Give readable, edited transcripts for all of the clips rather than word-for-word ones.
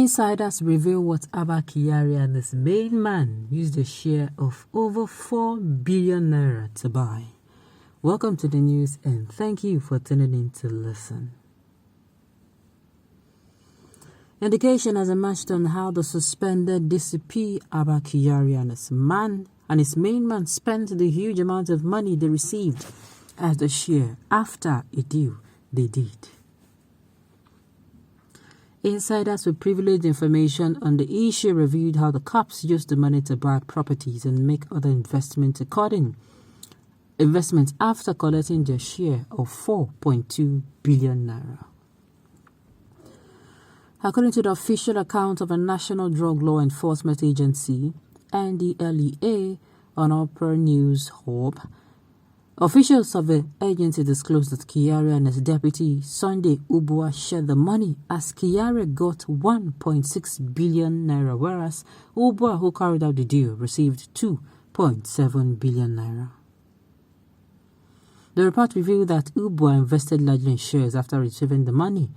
Insiders reveal what Abba, Kyari and his main man used a share of over 4 billion naira to buy. Welcome to the news and thank you for tuning in to listen. Indication has emerged on how the suspended DCP Abba, Kyari and his main man spent the huge amount of money they received as a share after a deal they did. Insiders with privileged information on the issue revealed how the cops used the money to buy properties and make other investments after collecting their share of 4.2 billion naira. According to the official account of a National Drug Law Enforcement Agency, NDLEA, on Opera News Hub, officials of the agency disclosed that Kyari and his deputy, Sunday Ubua, shared the money as Kyari got 1.6 billion naira, whereas Ubua, who carried out the deal, received 2.7 billion naira. The report revealed that Ubua invested largely in shares after receiving the money.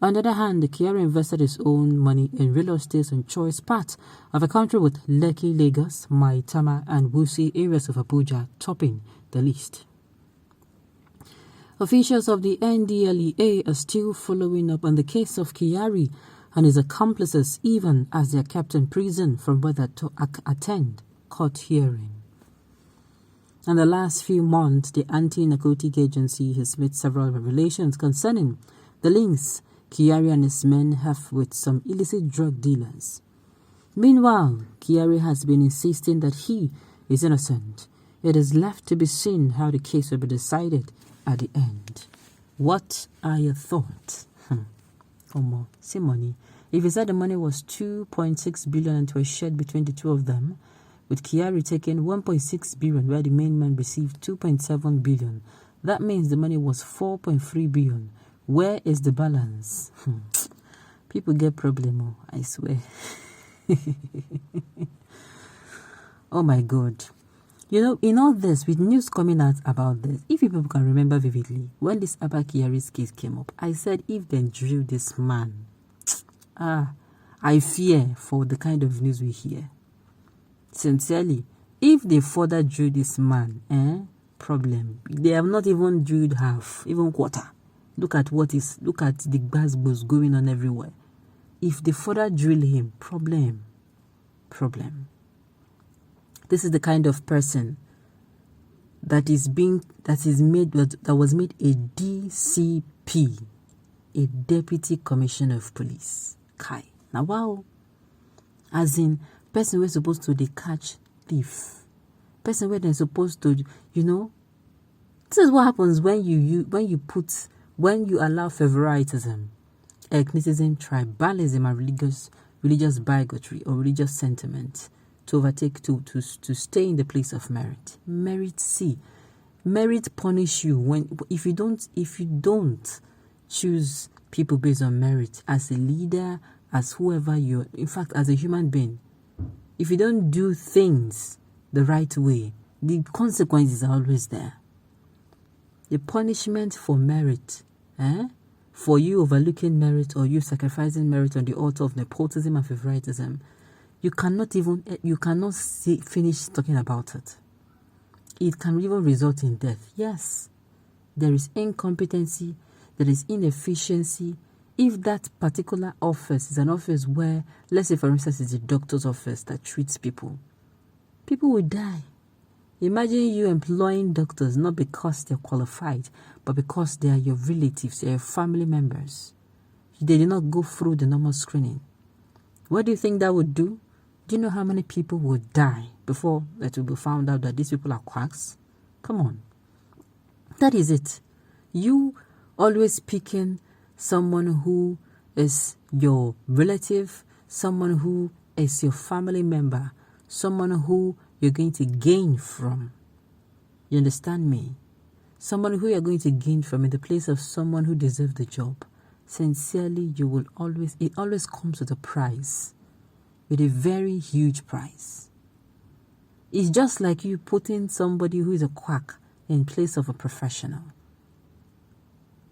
On the other hand, Kyari invested his own money in real estate on choice parts of a country with Lekki, Lagos, Maitama and Wusi areas of Abuja topping the list. Officials of the NDLEA are still following up on the case of Kyari and his accomplices, even as they are kept in prison from whether to attend court hearing. In the last few months, the anti-narcotic agency has made several revelations concerning the links Kyari and his men have with some illicit drug dealers. Meanwhile, Kyari has been insisting that he is innocent. It is left to be seen how the case will be decided at the end. What are your thoughts? See money. If you said the money was 2.6 billion and it was shared between the two of them, with Kyari taking 1.6 billion where the main man received 2.7 billion, that means the money was 4.3 billion. Where is the balance? People get problem, I swear. Oh my God. You know, in all this, with news coming out about this, if people can remember vividly, when this Abba Kyari's case came up, I said, if they drill this man, I fear for the kind of news we hear. Sincerely, if they further drill this man, problem. They have not even drilled half, even quarter. Look at the buzzbuzz going on everywhere. If they further drill him, problem. This is the kind of person that was made a DCP, a Deputy Commissioner of Police. Kai. Now wow. As in, person we're supposed to catch thief. Person where they're supposed to, this is what happens when you allow favoritism, ethnicism, tribalism, and religious bigotry or religious sentiment to overtake to stay in the place of merit. Merit punish you if you don't choose people based on merit as a leader, as whoever you're, in fact as a human being. If you don't do things the right way, the consequences are always there. The punishment for merit, for you overlooking merit or you sacrificing merit on the altar of nepotism and favoritism, you cannot finish talking about it. It can even result in death. Yes, there is incompetency, there is inefficiency. If that particular office is an office where, let's say for instance, it's a doctor's office that treats people will die. Imagine you employing doctors not because they're qualified, but because they are your relatives, they are your family members. They did not go through the normal screening. What do you think that would do? Do you know how many people would die before it will be found out that these people are quacks? Come on. That is it. You always picking someone who is your relative, someone who is your family member, someone who you're going to gain from. You understand me? Someone who you're going to gain from in the place of someone who deserves the job. Sincerely, it always comes with a price. With a very huge price. It's just like you putting somebody who is a quack in place of a professional.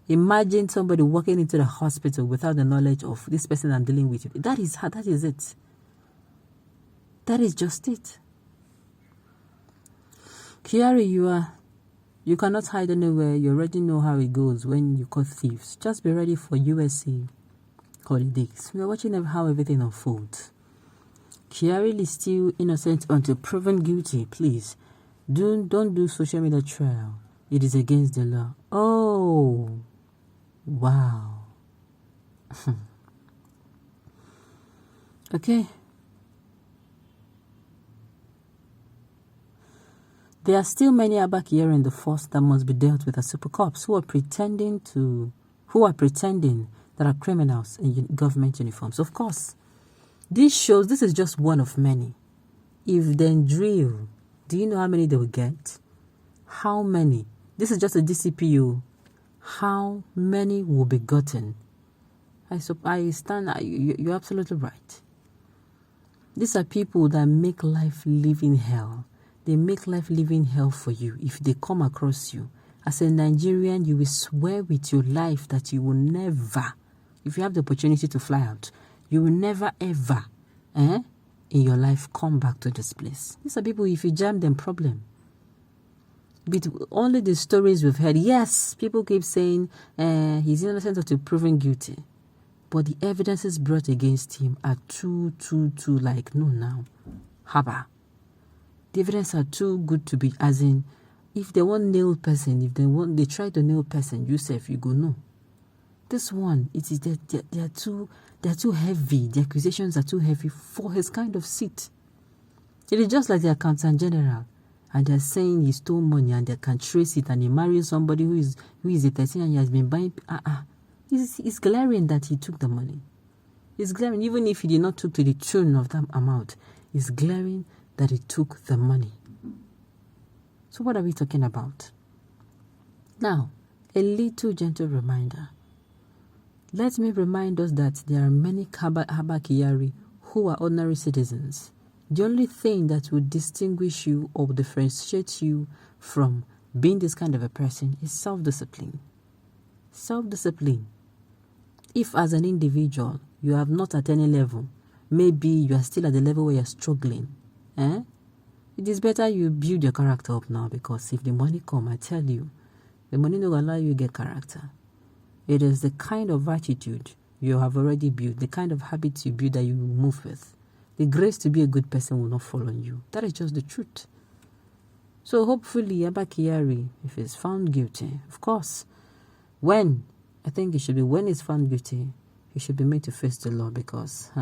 Imagine somebody walking into the hospital without the knowledge of this person I'm dealing with. That is it. That is just it. Kyari, you cannot hide anywhere. You already know how it goes when you caught thieves. Just be ready for USC holidays. We are watching how everything unfolds. Kyari is still innocent until proven guilty. Please, don't do social media trial. It is against the law. Oh, wow. Okay. There are still many Abba Kyari in the force that must be dealt with as super cops who are pretending that are criminals in government uniforms. Of course, this is just one of many. If then drill, do you know how many they will get? How many? This is just a DCPU. How many will be gotten? You're absolutely right. These are people that make life living hell. They make life living hell for you. If they come across you as a Nigerian, you will swear with your life that you will never, if you have the opportunity to fly out, you will never ever in your life come back to this place. These are people, if you jam them, problem. With only the stories we've heard, yes, people keep saying he's innocent until proven guilty, but the evidences brought against him are too like no now. Haba. The evidence are too good to be, as in, if they want nail person, they try to nail person, you go no. This one, they are too heavy. The accusations are too heavy for his kind of seat. It is just like the accountant general, and they're saying he stole money, and they can trace it, and he married somebody who is a 13 and he has been buying. It's glaring that he took the money. It's glaring, even if he did not took to the tune of that amount. It's glaring that he took the money. So what are we talking about? Now, a little gentle reminder. Let me remind us that there are many Abba Kyari who are ordinary citizens. The only thing that would distinguish you or differentiate you from being this kind of a person is self-discipline. Self-discipline. If as an individual, you have not at any level, maybe you are still at the level where you're struggling, it is better you build your character up now, because if the money come, I tell you, the money will allow you to get character. It is the kind of attitude you have already built, the kind of habits you build that you will move with. The grace to be a good person will not fall on you. That is just the truth. So hopefully, Abba Kyari, if he's found guilty, of course, when he's found guilty, he should be made to face the law, because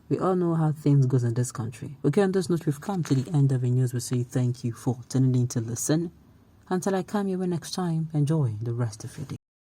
we all know how things goes in this country. Okay, on this note, we've come to the end of the news. We say thank you for tuning in to listen. Until I come here next time, enjoy the rest of your day.